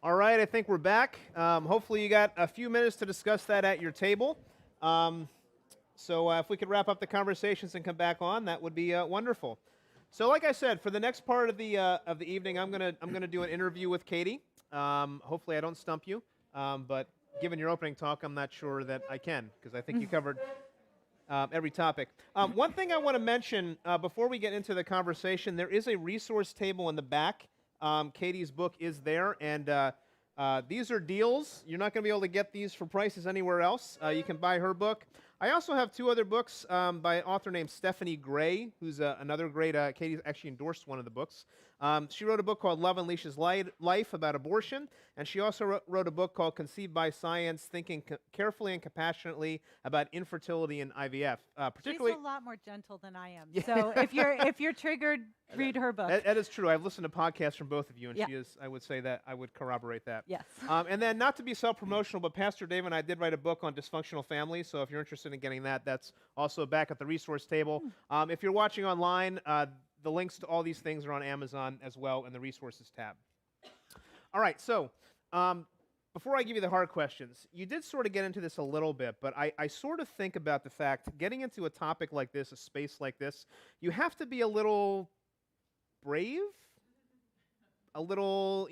All right, I think we're back. Hopefully you got a few minutes to discuss that at your table. So if we could wrap up the conversations and come back on, that would be wonderful. So like I said, for the next part of the evening, I'm gonna do an interview with Katie. Hopefully I don't stump you, but given your opening talk, I'm not sure that I can, because I think you covered every topic. One thing I want to mention before we get into the conversation, there is a resource table in the back. Katie's book is there, and these are deals. You're not going to be able to get these for prices anywhere else. You can buy her book. I also have two other books by an author named Stephanie Gray, who's another great, Katie actually endorsed one of the books. She wrote a book called Love Unleashes Life about abortion, and she also wrote a book called Conceived by Science, Thinking Carefully and Compassionately about Infertility and IVF. Particularly, she's a lot more gentle than I am. Yeah. So if you're triggered, read her book. That is true. I've listened to podcasts from both of you, and yeah. she is, I would say that, I would corroborate that. Yes. And then, not to be self-promotional, but Pastor Dave and I did write a book on dysfunctional families, so if you're interested in getting that, that's also back at the resource table. If you're watching online, the links to all these things are on Amazon as well in the resources tab. All right, so before I give you the hard questions, you did sort of get into this a little bit, but I sort of think about the fact, getting into a topic like this, a space like this, you have to be a little brave, a little,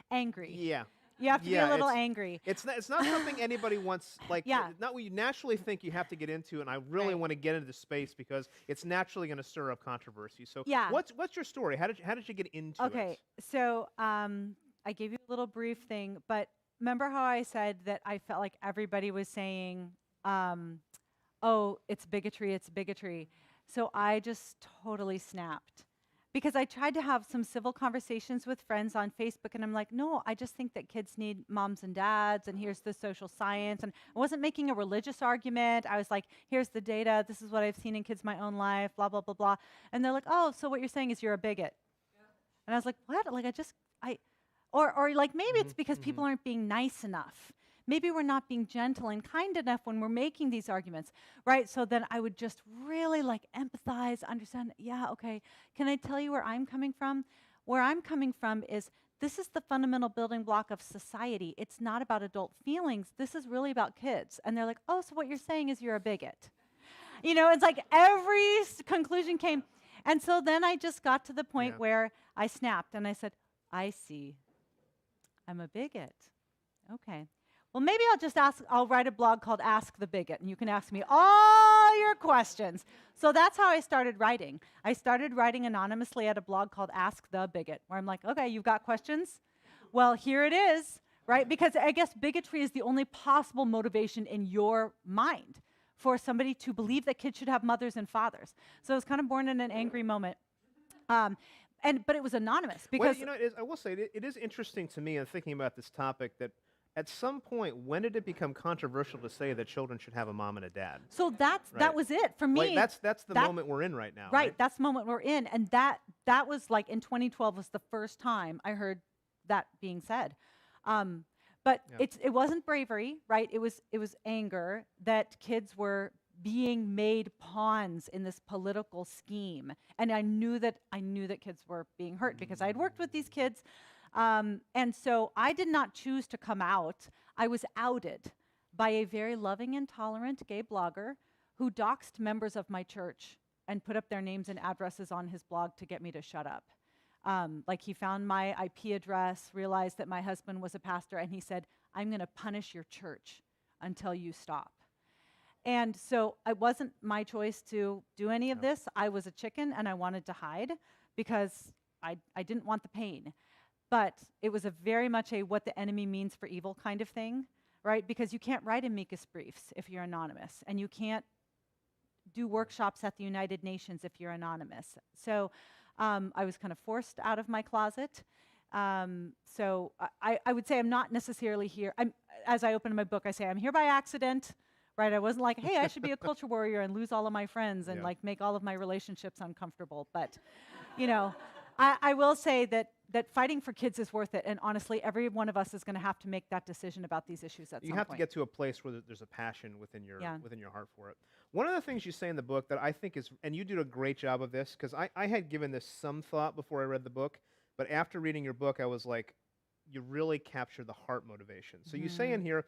angry. Yeah. You have to be a little angry. It's not something anybody wants, not what you naturally think you have to get into, and I really want to get into the space because it's naturally going to stir up controversy. So what's your story? How did you get into it? Okay, so I gave you a little brief thing, but remember how I said that I felt like everybody was saying, oh, it's bigotry, it's bigotry. So I just totally snapped. Because I tried to have some civil conversations with friends on Facebook, and I'm like, no, I just think that kids need moms and dads, and here's the social science. And I wasn't making a religious argument. I was like, here's the data. This is what I've seen in kids my own life, blah, blah, blah, blah. And they're like, oh, so what you're saying is you're a bigot. Yeah. And I was like, what? Like, or like maybe it's because people aren't being nice enough. Maybe we're not being gentle and kind enough when we're making these arguments, right? So then I would just really empathize, understand, yeah, okay. Can I tell you where I'm coming from? Where I'm coming from is this is the fundamental building block of society. It's not about adult feelings. This is really about kids. And they're like, oh, so what you're saying is you're a bigot. It's like every conclusion came. And so then I just got to the point where I snapped and I said, I see. I'm a bigot. Okay. Well, maybe I'll write a blog called Ask the Bigot, and you can ask me all your questions. So that's how I started writing. I started writing anonymously at a blog called Ask the Bigot, where I'm like, okay, you've got questions? Well, here it is, right? Because I guess bigotry is the only possible motivation in your mind for somebody to believe that kids should have mothers and fathers. So I was kind of born in an angry moment. But it was anonymous because... Well, I will say, it is interesting to me in thinking about this topic that at some point, when did it become controversial to say that children should have a mom and a dad? So that was it for me. That's the moment we're in right now. Right, that's the moment we're in, and that was like in 2012 was the first time I heard that being said. But it wasn't bravery, right? It was anger that kids were being made pawns in this political scheme, and I knew that kids were being hurt because I had worked with these kids. And so I did not choose to come out. I was outed by a very loving and tolerant gay blogger who doxed members of my church and put up their names and addresses on his blog to get me to shut up. He found my IP address, realized that my husband was a pastor, and he said, I'm going to punish your church until you stop. And so it wasn't my choice to do any of this. I was a chicken, and I wanted to hide because I didn't want the pain. But it was a very much a what the enemy means for evil kind of thing, right? Because you can't write amicus briefs if you're anonymous, and you can't do workshops at the United Nations if you're anonymous. So I was kind of forced out of my closet. So I would say I'm not necessarily here. As I open my book, I say I'm here by accident, right? I wasn't like, hey, I should be a culture warrior and lose all of my friends and make all of my relationships uncomfortable. But, I will say that that fighting for kids is worth it. And honestly, every one of us is going to have to make that decision about these issues at some point. You have to get to a place where there's a passion within your Yeah. within your heart for it. One of the things you say in the book that I think is, and you did a great job of this, because I had given this some thought before I read the book, but after reading your book, I was like, you really capture the heart motivation. So you say in here,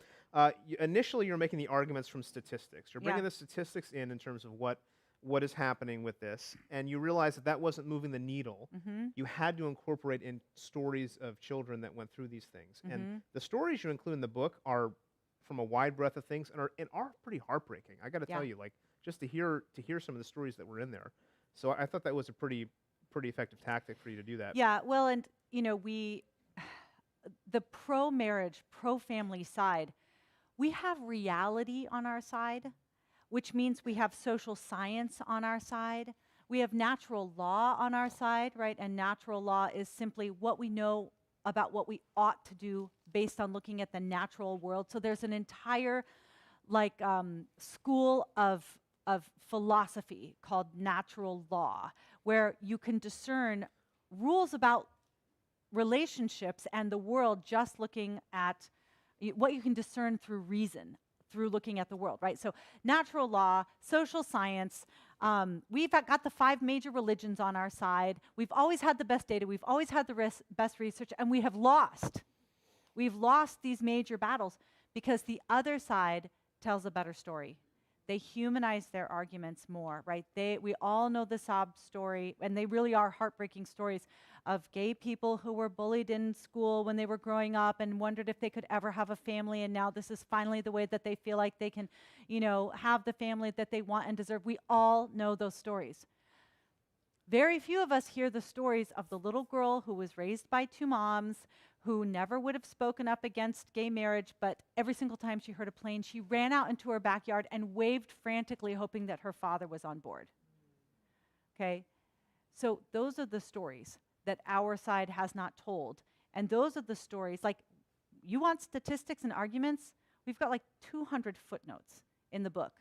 initially you're making the arguments from statistics. You're bringing the statistics in terms of what is happening with this, and you realize that that wasn't moving the needle. You had to incorporate in stories of children that went through these things. And the stories you include in the book are from a wide breadth of things and are pretty heartbreaking. I got to tell you, like, just to hear some of the stories that were in there. So I thought that was a pretty effective tactic for you to do that. Yeah, well, and you know, the pro-marriage, pro-family side, we have reality on our side, which means we have social science on our side. We have natural law on our side, right? And natural law is simply what we know about what we ought to do based on looking at the natural world. So there's an entire school of philosophy called natural law, where you can discern rules about relationships and the world just looking at what you can discern through reason, through looking at the world, right? So natural law, social science, we've got the 5 major religions on our side. We've always had the best data. We've always had the best research, and we have lost. We've lost these major battles because the other side tells a better story. They humanize their arguments more, right? We all know the sob story, and they really are heartbreaking stories of gay people who were bullied in school when they were growing up and wondered if they could ever have a family, and now this is finally the way that they feel like they can, you know, have the family that they want and deserve. We all know those stories. Very few of us hear the stories of the little girl who was raised by 2 moms, who never would have spoken up against gay marriage, but every single time she heard a plane, she ran out into her backyard and waved frantically, hoping that her father was on board. Okay? So those are the stories that our side has not told. And those are the stories, like, you want statistics and arguments? We've got like 200 footnotes in the book.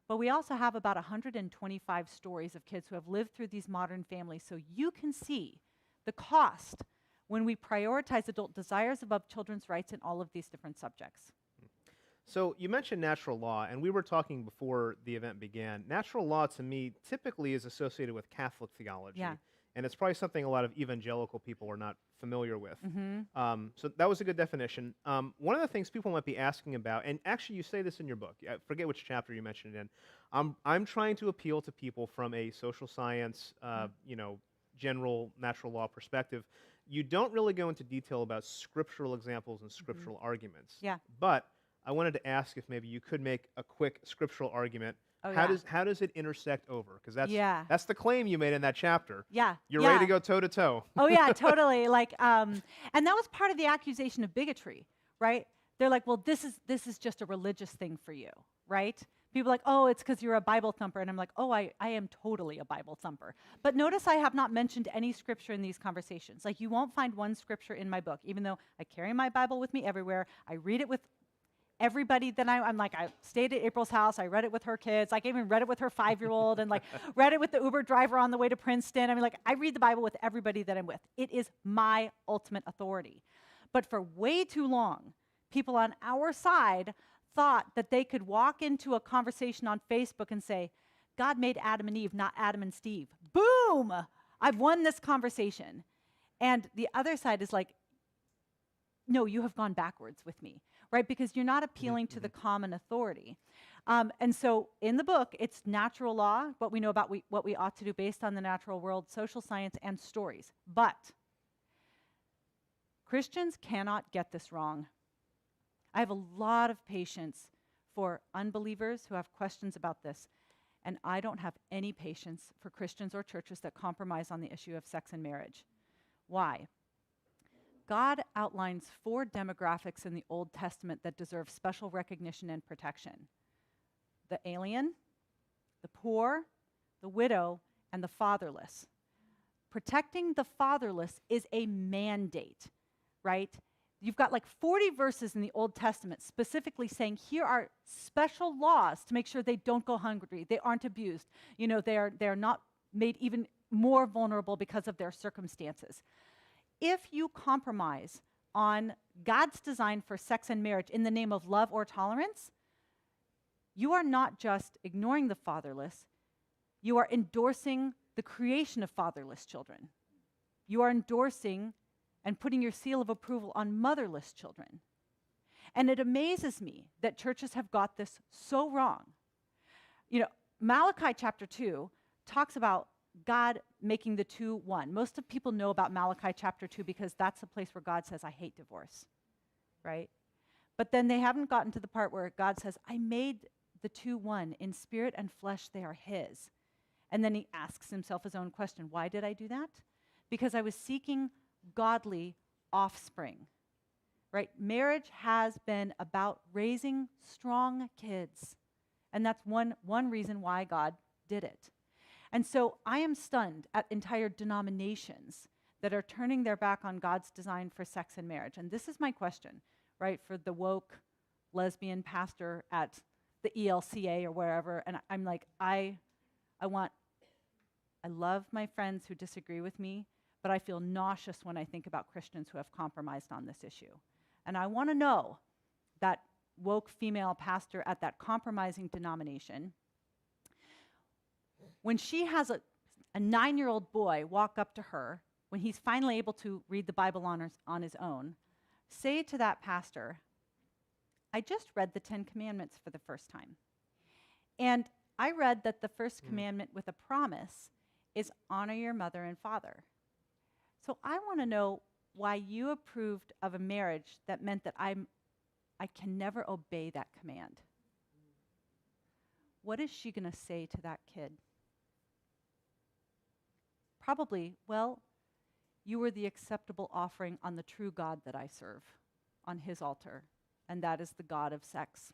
But we also have about 125 stories of kids who have lived through these modern families, so you can see the cost when we prioritize adult desires above children's rights in all of these different subjects. So you mentioned natural law, and we were talking before the event began. Natural law, to me, typically is associated with Catholic theology. Yeah. And it's probably something a lot of evangelical people are not familiar with. So that was a good definition. One of the things people might be asking about, and actually you say this in your book, I forget which chapter you mentioned it in, I'm trying to appeal to people from a social science, general natural law perspective. You don't really go into detail about scriptural examples and scriptural arguments. Yeah. But I wanted to ask if maybe you could make a quick scriptural argument. Oh, How does it intersect over? Because that's the claim you made in that chapter. Yeah. You're ready to go toe to toe. Oh yeah, totally. Like, and that was part of the accusation of bigotry, right? They're like, well, this is just a religious thing for you, right? People are like, oh, it's because you're a Bible thumper. And I'm like, oh, I am totally a Bible thumper. But notice I have not mentioned any scripture in these conversations. Like, you won't find one scripture in my book, even though I carry my Bible with me everywhere. I read it with everybody that I'm like, I stayed at April's house. I read it with her kids. I even read it with her 5-year-old and like read it with the Uber driver on the way to Princeton. I mean, like, I read the Bible with everybody that I'm with. It is my ultimate authority. But for way too long, people on our side thought that they could walk into a conversation on Facebook and say, God made Adam and Eve, not Adam and Steve. Boom! I've won this conversation. And the other side is like, no, you have gone backwards with me, right? Because you're not appealing to the common authority. And so in the book, it's natural law, what we know about what we ought to do based on the natural world, social science, and stories. But Christians cannot get this wrong. I have a lot of patience for unbelievers who have questions about this, and I don't have any patience for Christians or churches that compromise on the issue of sex and marriage. Why? God outlines 4 demographics in the Old Testament that deserve special recognition and protection: the alien, the poor, the widow, and the fatherless. Protecting the fatherless is a mandate, right? You've got like 40 verses in the Old Testament specifically saying, here are special laws to make sure they don't go hungry, they aren't abused, they're not made even more vulnerable because of their circumstances. if you compromise on God's design for sex and marriage in the name of love or tolerance, you are not just ignoring the fatherless, you are endorsing the creation of fatherless children. You are endorsing and putting your seal of approval on motherless children. And it amazes me that churches have got this so wrong. You know, Malachi chapter 2 talks about God making the two one. Most of people know about Malachi chapter 2 because that's the place where God says, I hate divorce, right? But then they haven't gotten to the part where God says, I made the two one. In spirit and flesh, they are his. And then he asks himself his own question, why did I do that? Because I was seeking godly offspring, right? Marriage has been about raising strong kids. And that's one reason why God did it. And so I am stunned at entire denominations that are turning their back on God's design for sex and marriage. And this is my question, right, for the woke lesbian pastor at the ELCA or wherever. And I'm like, I love my friends who disagree with me, but I feel nauseous when I think about Christians who have compromised on this issue. And I want to know that woke female pastor at that compromising denomination, when she has a 9-year-old boy walk up to her, when he's finally able to read the Bible on his own, say to that pastor, I just read the 10 Commandments for the first time. And I read that the first commandment with a promise is honor your mother and father. So I want to know why you approved of a marriage that meant that I can never obey that command. What is she going to say to that kid? Probably, well, you were the acceptable offering on the true God that I serve, on his altar, and that is the God of sex,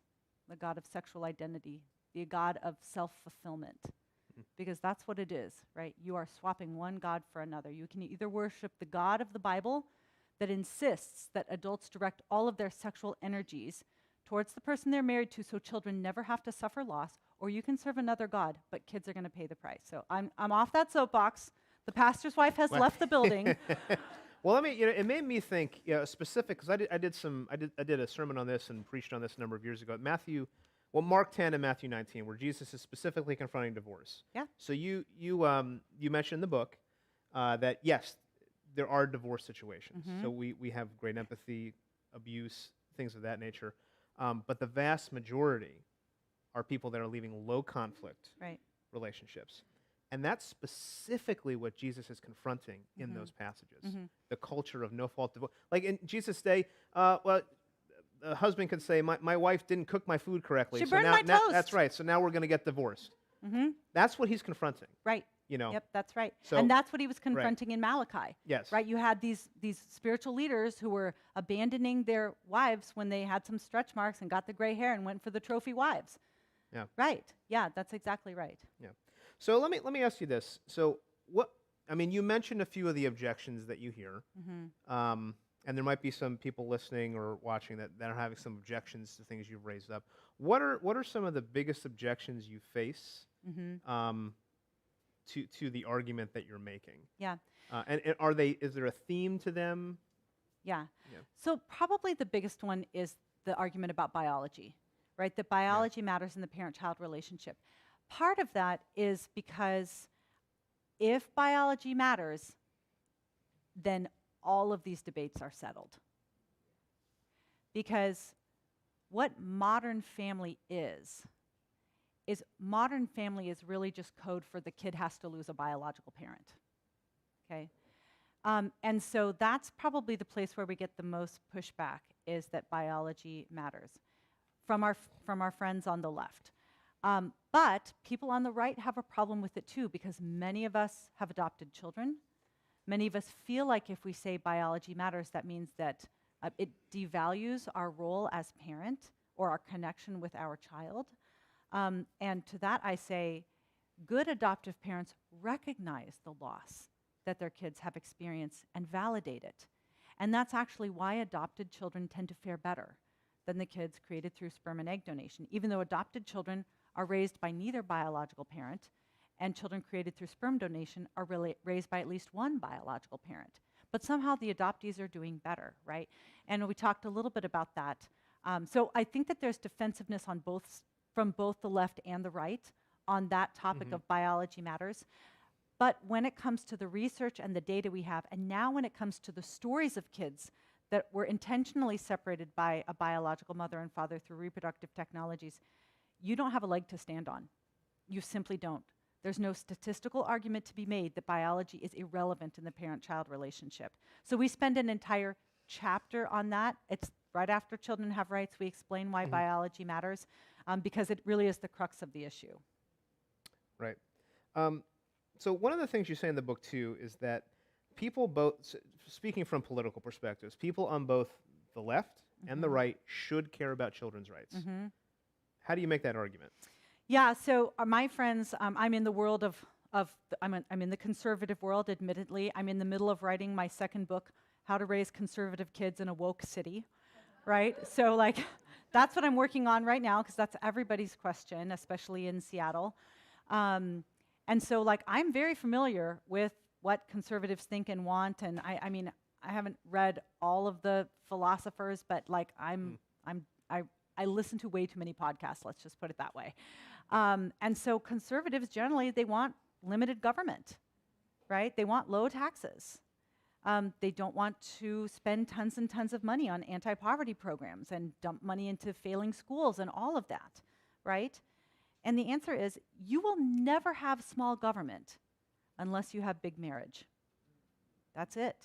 the God of sexual identity, the God of self-fulfillment, because that's what it is, right? You are swapping one God for another. You can either worship the God of the Bible that insists that adults direct all of their sexual energies towards the person they're married to so children never have to suffer loss, or you can serve another God, but kids are going to pay the price. So I'm off that soapbox. The pastor's wife has left the building. Well, it made me think, specific, because I did a sermon on this and preached on this a number of years ago. Mark 10 and Matthew 19, where Jesus is specifically confronting divorce. Yeah. So you mentioned in the book that yes, there are divorce situations. Mm-hmm. So we have great empathy, abuse, things of that nature, but the vast majority are people that are leaving low conflict relationships. And that's specifically what Jesus is confronting in those passages. Mm-hmm. The culture of no-fault divorce. Like in Jesus' day, a husband could say, my wife didn't cook my food correctly. She burned my toast. That's right. So now we're going to get divorced. Mm-hmm. That's what he's confronting. Right. Yep, that's right. And that's what he was confronting in Malachi. Yes. Right? You had these spiritual leaders who were abandoning their wives when they had some stretch marks and got the gray hair and went for the trophy wives. Yeah. Right. Yeah, that's exactly right. Yeah. So let me ask you this. So you mentioned a few of the objections that you hear. Mm-hmm. And there might be some people listening or watching that are having some objections to things you've raised up. What are some of the biggest objections you face to the argument that you're making? Yeah. And is there a theme to them? Yeah. So probably the biggest one is the argument about biology, right? That biology matters in the parent-child relationship. Part of that is because if biology matters, then all of these debates are settled. Because what modern family is modern family is really just code for the kid has to lose a biological parent, okay? And so that's probably the place where we get the most pushback, is that biology matters from our friends on the left. But people on the right have a problem with it too, because many of us have adopted children. Many of us feel like if we say biology matters, that means that it devalues our role as parent or our connection with our child. And to that I say, good adoptive parents recognize the loss that their kids have experienced and validate it. And that's actually why adopted children tend to fare better than the kids created through sperm and egg donation, even though adopted children are raised by neither biological parent, and children created through sperm donation are raised by at least one biological parent. but somehow the adoptees are doing better, right? And we talked a little bit about that. So I think that there's defensiveness on from both the left and the right on that topic of biology matters. But when it comes to the research and the data we have, and now when it comes to the stories of kids that were intentionally separated by a biological mother and father through reproductive technologies, you don't have a leg to stand on. You simply don't. There's no statistical argument to be made that biology is irrelevant in the parent-child relationship. So we spend an entire chapter on that. It's right after Children Have Rights. We explain why biology matters, because it really is the crux of the issue. Right. So one of the things you say in the book, too, is that people both, speaking from political perspectives, people on both the left and the right should care about children's rights. How do you make that argument? Yeah, so my friends, I'm in the world I'm in the conservative world, admittedly. I'm in the middle of writing my second book, How to Raise Conservative Kids in a Woke City, right? So like, that's what I'm working on right now, because that's everybody's question, especially in Seattle. And so like, I'm very familiar with what conservatives think and want, and I mean, I haven't read all of the philosophers, but like, I listen to way too many podcasts, let's just put it that way. And so conservatives, generally, they want limited government, right? They want low taxes. They don't want to spend tons and tons of money on anti-poverty programs and dump money into failing schools and all of that, right? And the answer is, you will never have small government unless you have big marriage. That's it.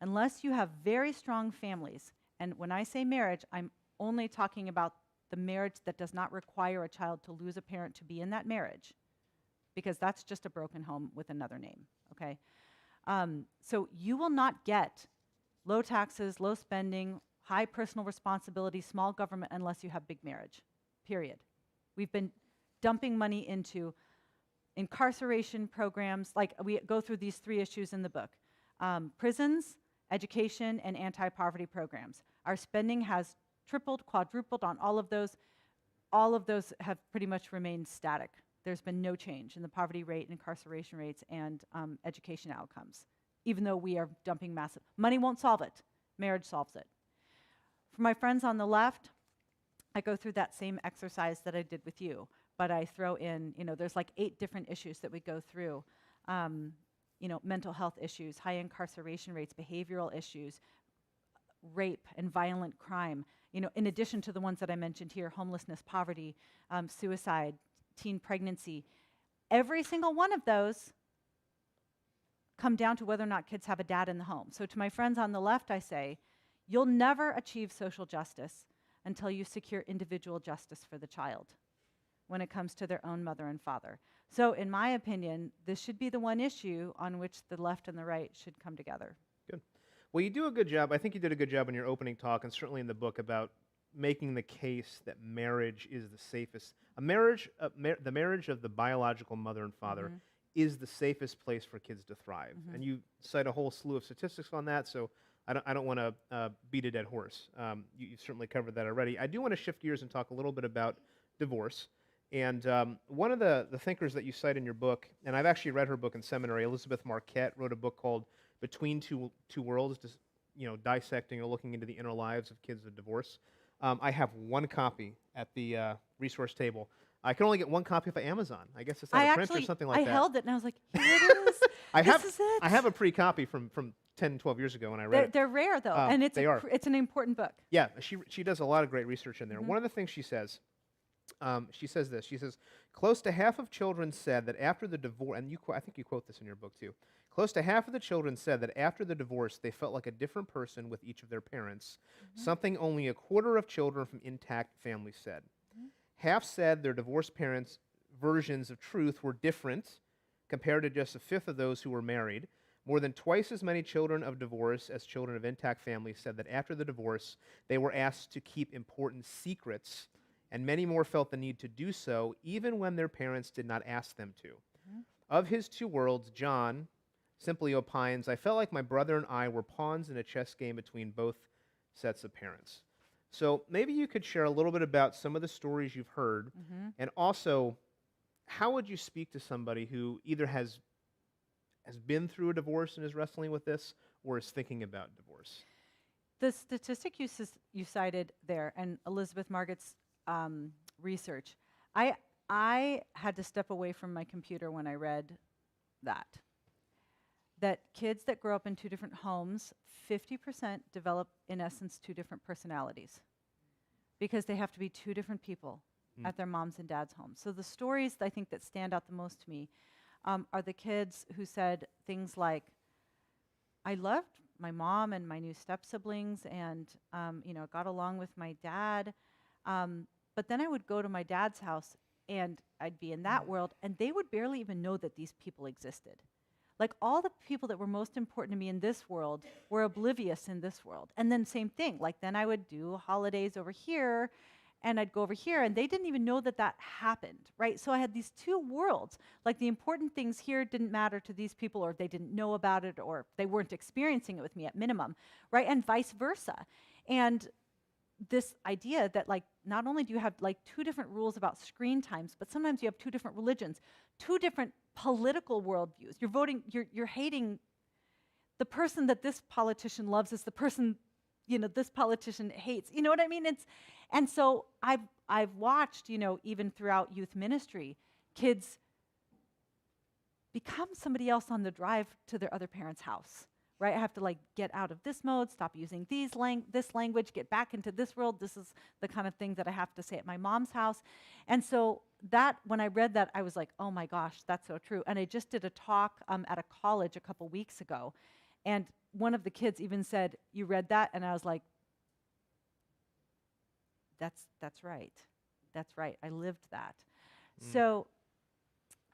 Unless you have very strong families. And when I say marriage, I'm only talking about the marriage that does not require a child to lose a parent to be in that marriage, because that's just a broken home with another name, okay? So you will not get low taxes, low spending, high personal responsibility, small government unless you have big marriage, period. We've been dumping money into incarceration programs, like we go through these 3 issues in the book. Prisons, education, and anti-poverty programs. Our spending has tripled, quadrupled on all of those. All of those have pretty much remained static. There's been no change in the poverty rate, incarceration rates, and education outcomes, even though we are dumping massive. Money won't solve it. Marriage solves it. For my friends on the left, I go through that same exercise that I did with you, but I throw in, there's like 8 different issues that we go through. Mental health issues, high incarceration rates, behavioral issues, rape and violent crime, in addition to the ones that I mentioned here, homelessness, poverty, suicide, teen pregnancy. Every single one of those come down to whether or not kids have a dad in the home. So to my friends on the left, I say, you'll never achieve social justice until you secure individual justice for the child when it comes to their own mother and father. So in my opinion, this should be the one issue on which the left and the right should come together. Good. Well, you do a good job. I think you did a good job in your opening talk, and certainly in the book, about making the case that marriage is the safest. The marriage of the biological mother and father is the safest place for kids to thrive. And you cite a whole slew of statistics on that, so I don't want to beat a dead horse. You've certainly covered that already. I do want to shift gears and talk a little bit about divorce. And one of the thinkers that you cite in your book, and I've actually read her book in seminary, Elizabeth Marquette wrote a book called Between Two Worlds, just, dissecting or looking into the inner lives of kids of divorce. I have one copy at the resource table. I can only get one copy off of Amazon. I guess it's out of print or something like that. I held it and I was like, here it is. This is it. I have a pre-copy from 10, 12 years ago when I read it. They're rare, though, and it's an important book. Yeah, she does a lot of great research in there. One of the things she says this. She says, close to half of children said that after the divorce, and I think you quote this in your book too, close to half of the children said that after the divorce, they felt like a different person with each of their parents, something only a quarter of children from intact families said. Half said their divorced parents' versions of truth were different compared to just a fifth of those who were married. More than twice as many children of divorce as children of intact families said that after the divorce, they were asked to keep important secrets, and many more felt the need to do so even when their parents did not ask them to. Of his 2 worlds, John simply opines, I felt like my brother and I were pawns in a chess game between both sets of parents. So maybe you could share a little bit about some of the stories you've heard, and also, how would you speak to somebody who either has been through a divorce and is wrestling with this, Mm-hmm. or is thinking about divorce? The statistic you cited there, and Elizabeth Marget's research, I had to step away from my computer when I read that kids that grow up in two different homes, 50% develop, in essence, two different personalities because they have to be two different people at their mom's and dad's home. So the stories I think that stand out the most to me are the kids who said things like, I loved my mom and my new step-siblings and got along with my dad, but then I would go to my dad's house and I'd be in that world and they would barely even know that these people existed. Like all the people that were most important to me in this world were oblivious in this world. And then same thing, like then I would do holidays over here and I'd go over here and they didn't even know that that happened, right? So I had these two worlds. Like the important things here didn't matter to these people or they didn't know about it or they weren't experiencing it with me at minimum, right? And vice versa. And this idea that like not only do you have like two different rules about screen times, but sometimes you have two different religions, two different political worldviews. You're hating the person that this politician loves is the person, this politician hates. You know what I mean? And so I've watched, even throughout youth ministry, kids become somebody else on the drive to their other parent's house. Right, I have to like get out of this mode, stop using this language, get back into this world. This is the kind of thing that I have to say at my mom's house. And so that, when I read that, I was like, oh my gosh, that's so true. And I just did a talk at a college a couple weeks ago. And one of the kids even said, you read that? And I was like, that's right. That's right. I lived that. So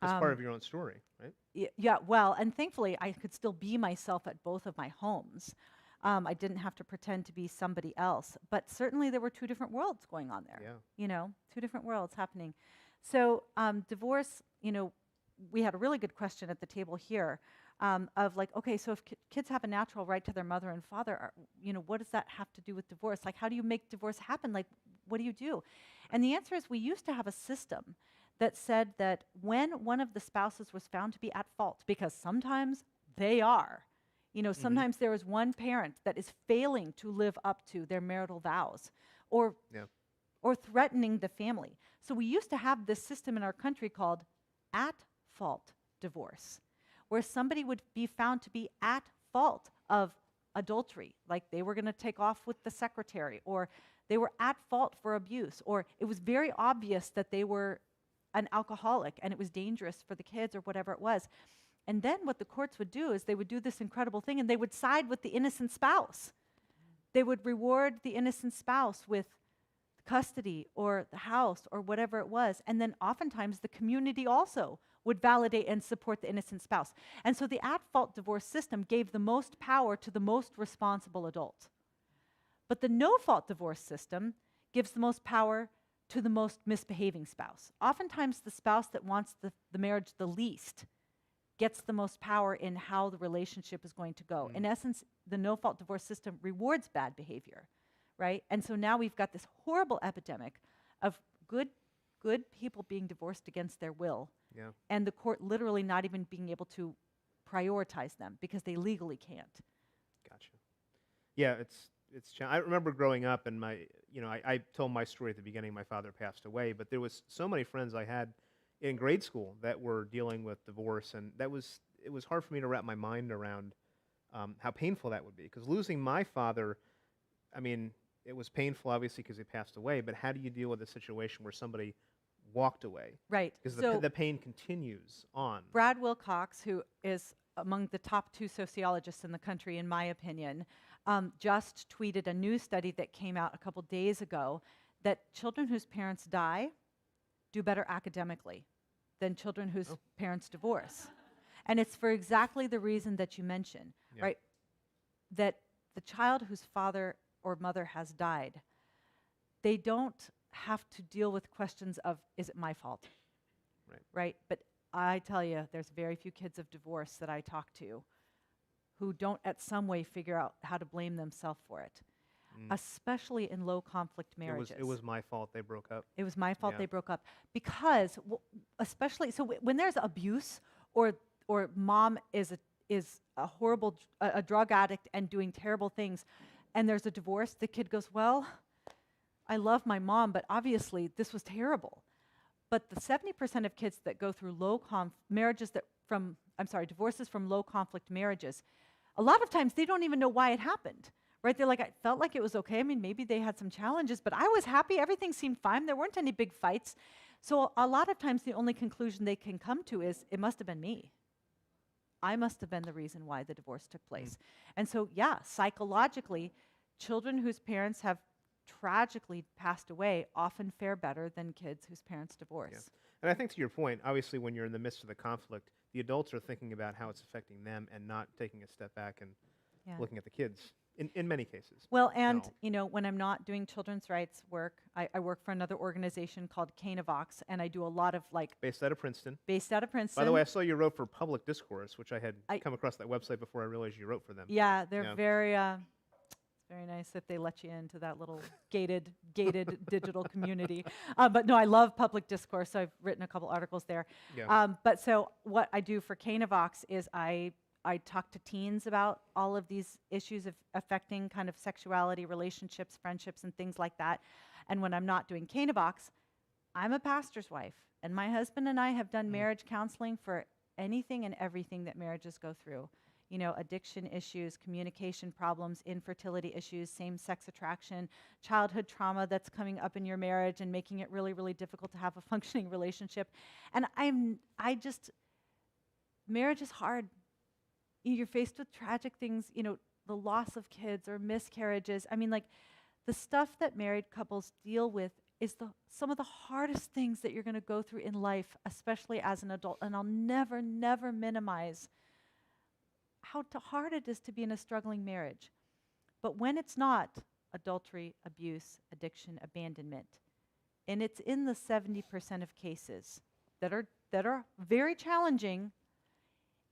It's part of your own story, right? yeah, well, and thankfully I could still be myself at both of my homes. I didn't have to pretend to be somebody else, but certainly there were two different worlds going on there. Yeah. Two different worlds happening. So divorce, we had a really good question at the table here of like, okay, so if kids have a natural right to their mother and father, what does that have to do with divorce? Like, how do you make divorce happen? Like, what do you do? And the answer is we used to have a system that said that when one of the spouses was found to be at fault, because sometimes they are, sometimes there is one parent that is failing to live up to their marital vows or threatening the family. So we used to have this system in our country called at-fault divorce, where somebody would be found to be at fault of adultery, like they were going to take off with the secretary, or they were at fault for abuse, or it was very obvious that they were an alcoholic and it was dangerous for the kids or whatever it was. And then what the courts would do is they would do this incredible thing and they would side with the innocent spouse. They would reward the innocent spouse with custody or the house or whatever it was. And then oftentimes the community also would validate and support the innocent spouse. And so the at-fault divorce system gave the most power to the most responsible adult. But the no-fault divorce system gives the most power to the most misbehaving spouse. Oftentimes the spouse that wants the marriage the least gets the most power in how the relationship is going to go. In essence, the no-fault divorce system rewards bad behavior, right? And so now we've got this horrible epidemic of good people being divorced against their will, and the court literally not even being able to prioritize them because they legally can't. Gotcha. Yeah, I remember growing up and I told my story at the beginning. My father passed away, but there was so many friends I had in grade school that were dealing with divorce, and it was hard for me to wrap my mind around how painful that would be. Because losing my father, I mean, it was painful obviously because he passed away, but how do you deal with a situation where somebody walked away? Right. Because so the pain continues on. Brad Wilcox, who is among the top 2 sociologists in the country, in my opinion, just tweeted a new study that came out a couple days ago that children whose parents die do better academically than children whose parents divorce. And it's for exactly the reason that you mentioned, right? That the child whose father or mother has died, they don't have to deal with questions of, is it my fault? Right? But I tell you, there's very few kids of divorce that I talk to who don't at some way figure out how to blame themselves for it, especially in low conflict marriages. It was my fault they broke up. It was my fault they broke up. Because, especially, so when there's abuse or mom is is a horrible a drug addict and doing terrible things, and there's a divorce, the kid goes, well, I love my mom, but obviously this was terrible. But the 70% of kids that go through divorces from low conflict marriages, a lot of times they don't even know why it happened, right? They're like, I felt like it was okay. I mean, maybe they had some challenges, but I was happy. Everything seemed fine. There weren't any big fights. So a lot of times the only conclusion they can come to is, it must have been me. I must have been the reason why the divorce took place. And so, yeah, psychologically, children whose parents have tragically passed away often fare better than kids whose parents divorce. Yeah. And I think to your point, obviously when you're in the midst of the conflict, the adults are thinking about how it's affecting them and not taking a step back and Yeah. looking at the kids in many cases. Well, and No. you know, when I'm not doing children's rights work, I work for another organization called Canavox, and I do a lot of Based out of Princeton. based out of Princeton. By the way, I saw you wrote for Public Discourse, which I had I- come across that website before I realized you wrote for them. Yeah, they're Yeah. very it's very nice that they let you into that little gated digital community. But no, I love Public Discourse, so I've written a couple articles there. Yeah. But so what I do for Canavox is I talk to teens about all of these issues of affecting kind of sexuality, relationships, friendships, and things like that. And when I'm not doing Canavox, I'm a pastor's wife, and my husband and I have done marriage counseling for anything and everything that marriages go through. You know, addiction issues, communication problems, infertility issues, same-sex attraction, childhood trauma that's coming up in your marriage and making it really, really difficult to have a functioning relationship. And marriage is hard. You're faced with tragic things, you know, the loss of kids or miscarriages. I mean, like, the stuff that married couples deal with is some of the hardest things that you're going to go through in life, especially as an adult. And I'll never, never minimize how hard it is to be in a struggling marriage. But when it's not adultery, abuse, addiction, abandonment, and it's in the 70% of cases that are very challenging,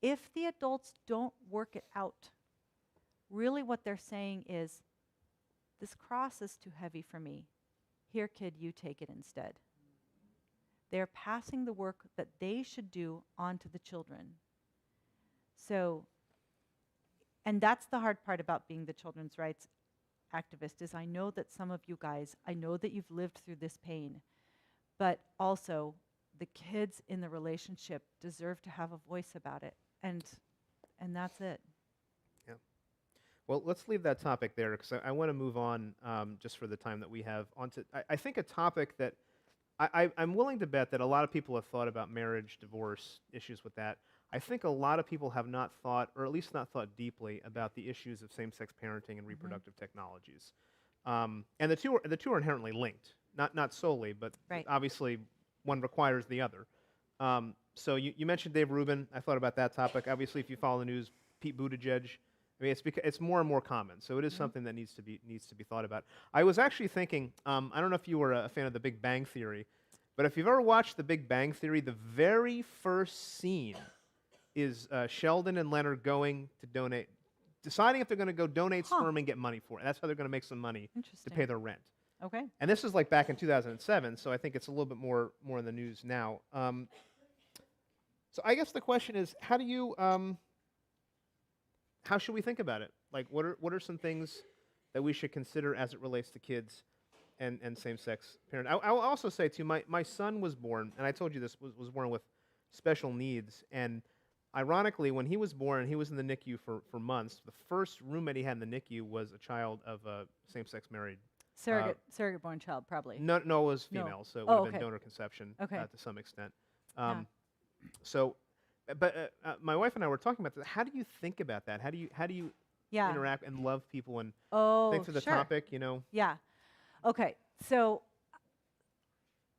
if the adults don't work it out, really what they're saying is, this cross is too heavy for me. Here, kid, you take it instead. They're passing the work that they should do onto the children. So, and that's the hard part about being the children's rights activist, is I know that some of you guys, I know that you've lived through this pain, but also the kids in the relationship deserve to have a voice about it. And that's it. Yeah. Well, let's leave that topic there, because I want to move on, just for the time that we have, onto, I think, a topic that I'm willing to bet that a lot of people have thought about marriage, divorce, issues with that. I think a lot of people have not thought, or at least not thought deeply, about the issues of same-sex parenting and reproductive technologies. And the two are inherently linked, not solely, but Right. obviously one requires the other. So you mentioned Dave Rubin. I thought about that topic. Obviously, if you follow the news, Pete Buttigieg. I mean, it's more and more common. So it is something that needs to be thought about. I was actually thinking, I don't know if you were a fan of The Big Bang Theory, but if you've ever watched The Big Bang Theory, the very first scene is Sheldon and Leonard going to deciding if they're going to go donate sperm and get money for it. That's how they're going to make some money to Interesting. pay their rent. Okay. And this is like back in 2007, so I think it's a little bit more in the news now. So I guess the question is, how should we think about it? Like, what are some things that we should consider as it relates to kids and same-sex parent? I will also say too, my son was born, and I told you this, was born with special needs, and ironically, when he was born, he was in the NICU for months. The first roommate he had in the NICU was a child of a same-sex married. Surrogate born child, probably. No, it was female, No. so it would have okay. been donor conception Okay. to some extent. Yeah. So, but my wife and I were talking about this. How do you think about that? How do you Yeah. interact and love people and Oh, think through the sure. topic? You know. Yeah. Okay. So,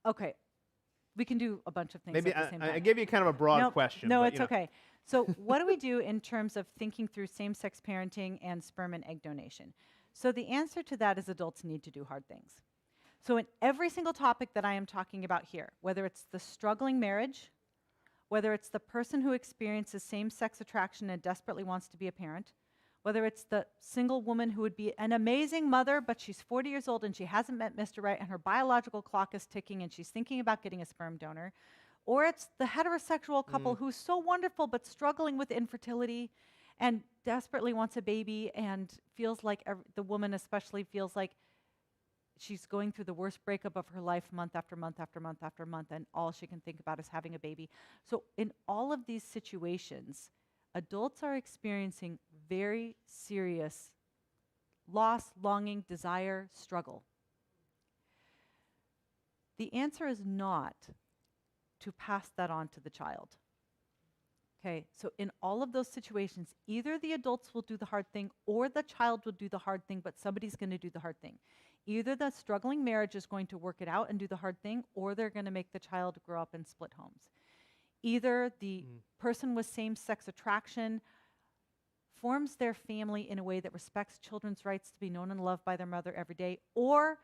okay. We can do a bunch of things Maybe at the same time. I gave you kind of a broad Nope, question. No, but, it's you know. okay. So what do we do in terms of thinking through same-sex parenting and sperm and egg donation? So the answer to that is adults need to do hard things. So in every single topic that I am talking about here, whether it's the struggling marriage, whether it's the person who experiences same-sex attraction and desperately wants to be a parent, whether it's the single woman who would be an amazing mother, but she's 40 years old and she hasn't met Mr. Right and her biological clock is ticking and she's thinking about getting a sperm donor, Or it's the heterosexual couple who's so wonderful but struggling with infertility and desperately wants a baby and feels like the woman especially feels like she's going through the worst breakup of her life month after month after month after month, and all she can think about is having a baby. So in all of these situations, adults are experiencing very serious loss, longing, desire, struggle. The answer is not to pass that on to the child. Okay, so in all of those situations, either the adults will do the hard thing or the child will do the hard thing, but somebody's going to do the hard thing. Either the struggling marriage is going to work it out and do the hard thing, or they're going to make the child grow up in split homes. Either the person with same-sex attraction forms their family in a way that respects children's rights to be known and loved by their mother every day, or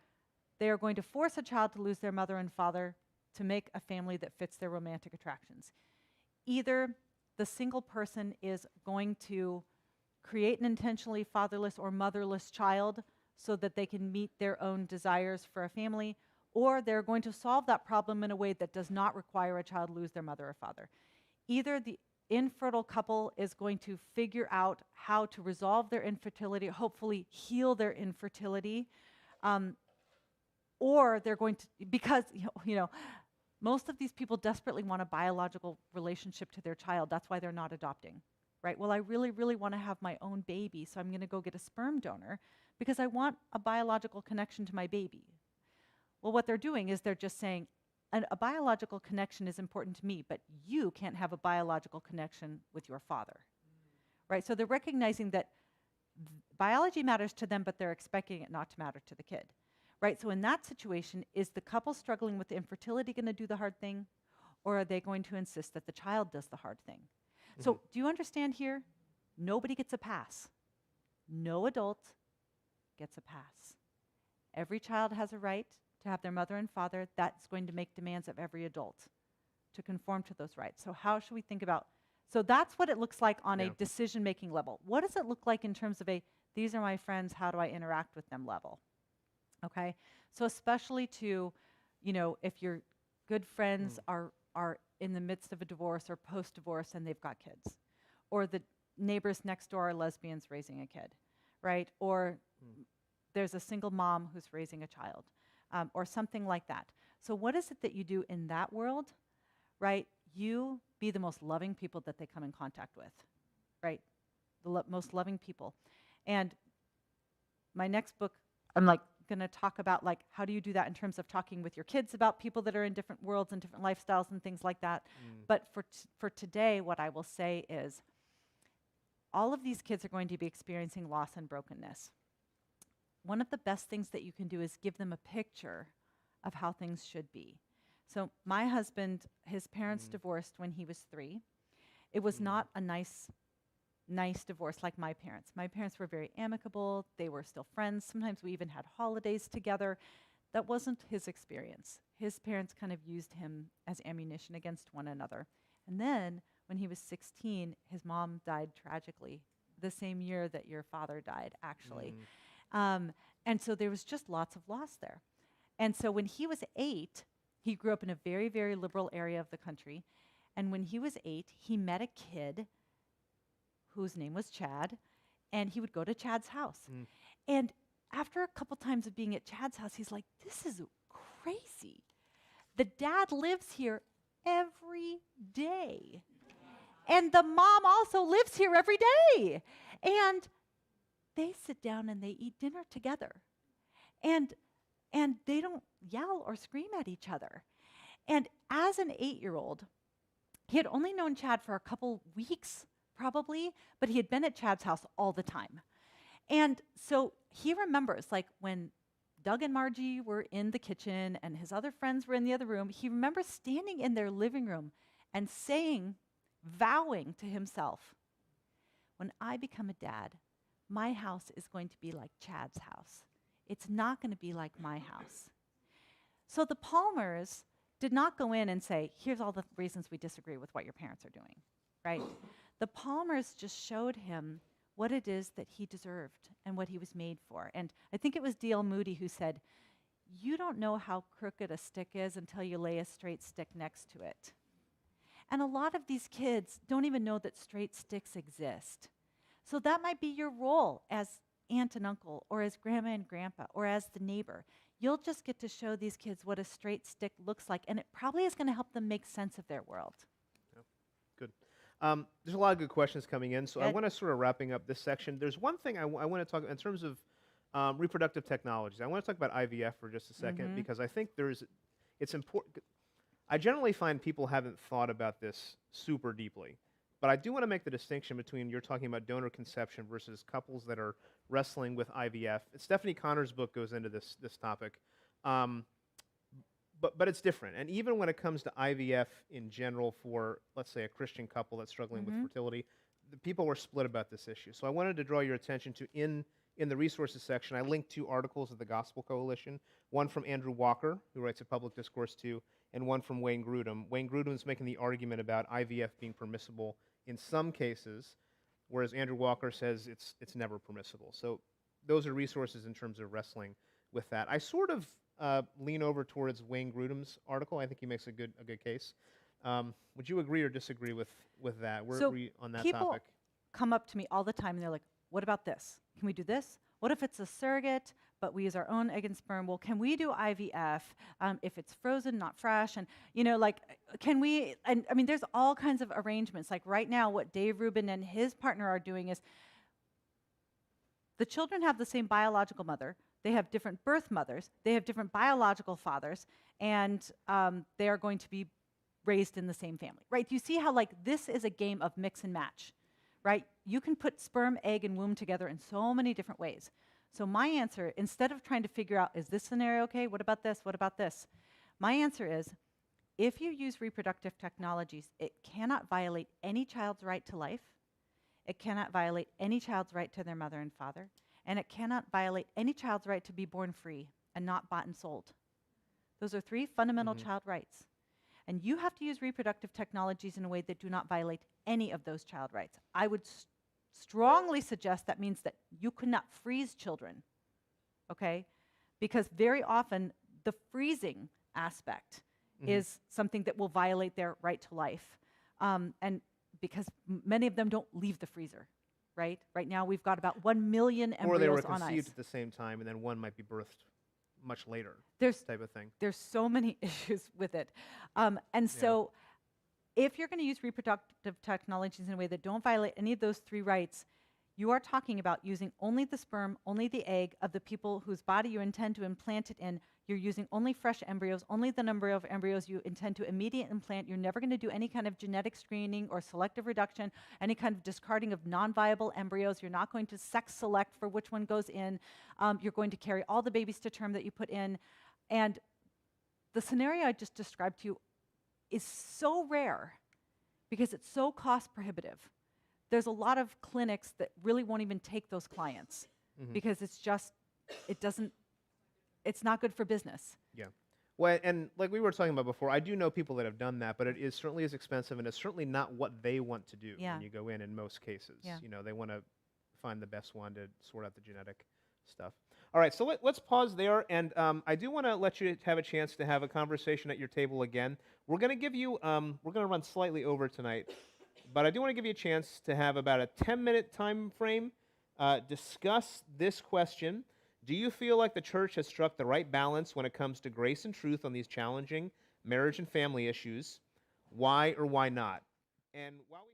they are going to force a child to lose their mother and father to make a family that fits their romantic attractions. Either the single person is going to create an intentionally fatherless or motherless child so that they can meet their own desires for a family, or they're going to solve that problem in a way that does not require a child lose their mother or father. Either the infertile couple is going to figure out how to resolve their infertility, hopefully heal their infertility, or they're going to, because most of these people desperately want a biological relationship to their child. That's why they're not adopting, right? Well, I really, really want to have my own baby, so I'm going to go get a sperm donor because I want a biological connection to my baby. Well, what they're doing is they're just saying, a biological connection is important to me, but you can't have a biological connection with your father, right? So they're recognizing that biology matters to them, but they're expecting it not to matter to the kid, right? So in that situation, is the couple struggling with infertility going to do the hard thing, or are they going to insist that the child does the hard thing? So do you understand here? Nobody gets a pass. No adult gets a pass. Every child has a right to have their mother and father. That's going to make demands of every adult to conform to those rights. So how should we think about, so that's what it looks like on a decision-making level. What does it look like in terms of a, these are my friends, how do I interact with them level? Okay, so especially to, if your good friends are in the midst of a divorce or post-divorce and they've got kids, or the neighbors next door are lesbians raising a kid, right? Or there's a single mom who's raising a child, or something like that. So what is it that you do in that world, right? You be the most loving people that they come in contact with, right? The most loving people. And my next book, I'm going to talk about how do you do that in terms of talking with your kids about people that are in different worlds and different lifestyles and things like that. But for today, what I will say is all of these kids are going to be experiencing loss and brokenness. One of the best things that you can do is give them a picture of how things should be. So my husband, his parents divorced when he was 3. It was not a nice divorce like my parents. My parents were very amicable. They were still friends. Sometimes we even had holidays together. That wasn't his experience. His parents kind of used him as ammunition against one another. And then when he was 16, his mom died tragically the same year that your father died, actually. And so there was just lots of loss there. And so when he was 8, he grew up in a very, very liberal area of the country. And when he was 8, he met a kid whose name was Chad, and he would go to Chad's house. And after a couple times of being at Chad's house, he's like, this is crazy. The dad lives here every day. And the mom also lives here every day. And they sit down and they eat dinner together. And they don't yell or scream at each other. And as an 8-year-old, he had only known Chad for a couple weeks, probably, but he had been at Chad's house all the time. And so he remembers, when Doug and Margie were in the kitchen and his other friends were in the other room, he remembers standing in their living room and vowing to himself, when I become a dad, my house is going to be like Chad's house. It's not going to be like my house. So the Palmers did not go in and say, here's all the reasons we disagree with what your parents are doing, right? The Palmers just showed him what it is that he deserved and what he was made for. And I think it was D.L. Moody who said, you don't know how crooked a stick is until you lay a straight stick next to it. And a lot of these kids don't even know that straight sticks exist. So that might be your role as aunt and uncle, or as grandma and grandpa, or as the neighbor. You'll just get to show these kids what a straight stick looks like, and it probably is going to help them make sense of their world. Yeah, good. There's a lot of good questions coming in, so I Good. want to sort of wrapping up this section. There's one thing I want to talk in terms of reproductive technologies. I want to talk about IVF for just a second because I think it's important. I generally find people haven't thought about this super deeply, but I do want to make the distinction between you're talking about donor conception versus couples that are wrestling with IVF. Stephanie Connor's book goes into this topic, but it's different. And even when it comes to IVF in general for, let's say, a Christian couple that's struggling with fertility, the people were split about this issue. So I wanted to draw your attention to in the resources section, I linked 2 articles of the Gospel Coalition, one from Andrew Walker, who writes a Public Discourse 2, and one from Wayne Grudem. Wayne Grudem is making the argument about IVF being permissible in some cases, whereas Andrew Walker says it's never permissible. So those are resources in terms of wrestling with that. I sort of lean over towards Wayne Grudem's article. I think he makes a good case. Would you agree or disagree with that? Where are we on that people topic? Come up to me all the time and they're like, what about this? Can we do this? What if it's a surrogate, but we use our own egg and sperm? Well, can we do IVF if it's frozen, not fresh? And, can we, and I mean, there's all kinds of arrangements. Like right now, what Dave Rubin and his partner are doing is the children have the same biological mother. They have different birth mothers. They have different biological fathers. And they are going to be raised in the same family, right? You see how this is a game of mix and match, right? You can put sperm, egg, and womb together in so many different ways. So my answer, instead of trying to figure out, is this scenario okay? What about this? What about this? My answer is, if you use reproductive technologies, it cannot violate any child's right to life. It cannot violate any child's right to their mother and father. And it cannot violate any child's right to be born free and not bought and sold. Those are 3 fundamental child rights. And you have to use reproductive technologies in a way that do not violate any of those child rights. I would strongly suggest that means that you could not freeze children, okay? Because very often the freezing aspect is something that will violate their right to life. And because many of them don't leave the freezer, right? Right now we've got about 1 million embryos on ice. Or they were conceived at the same time and then one might be birthed much later, type of thing. There's so many issues with it. So if you're going to use reproductive technologies in a way that don't violate any of those 3 rights, you are talking about using only the sperm, only the egg of the people whose body you intend to implant it in. You're using only fresh embryos, only the number of embryos you intend to immediately implant. You're never going to do any kind of genetic screening or selective reduction, any kind of discarding of non-viable embryos. You're not going to sex select for which one goes in. You're going to carry all the babies to term that you put in. And the scenario I just described to you is so rare because it's so cost prohibitive. There's a lot of clinics that really won't even take those clients because it's not good for business. Yeah. Well, and like we were talking about before, I do know people that have done that, but it certainly is expensive, and it's certainly not what they want to do when you go in most cases. Yeah. They want to find the best one to sort out the genetic stuff. All right, so let's pause there, and I do want to let you have a chance to have a conversation at your table again. We're going to give you, we're going to run slightly over tonight, but I do want to give you a chance to have about a 10-minute time frame, discuss this question. Do you feel like the church has struck the right balance when it comes to grace and truth on these challenging marriage and family issues? Why or why not? And while we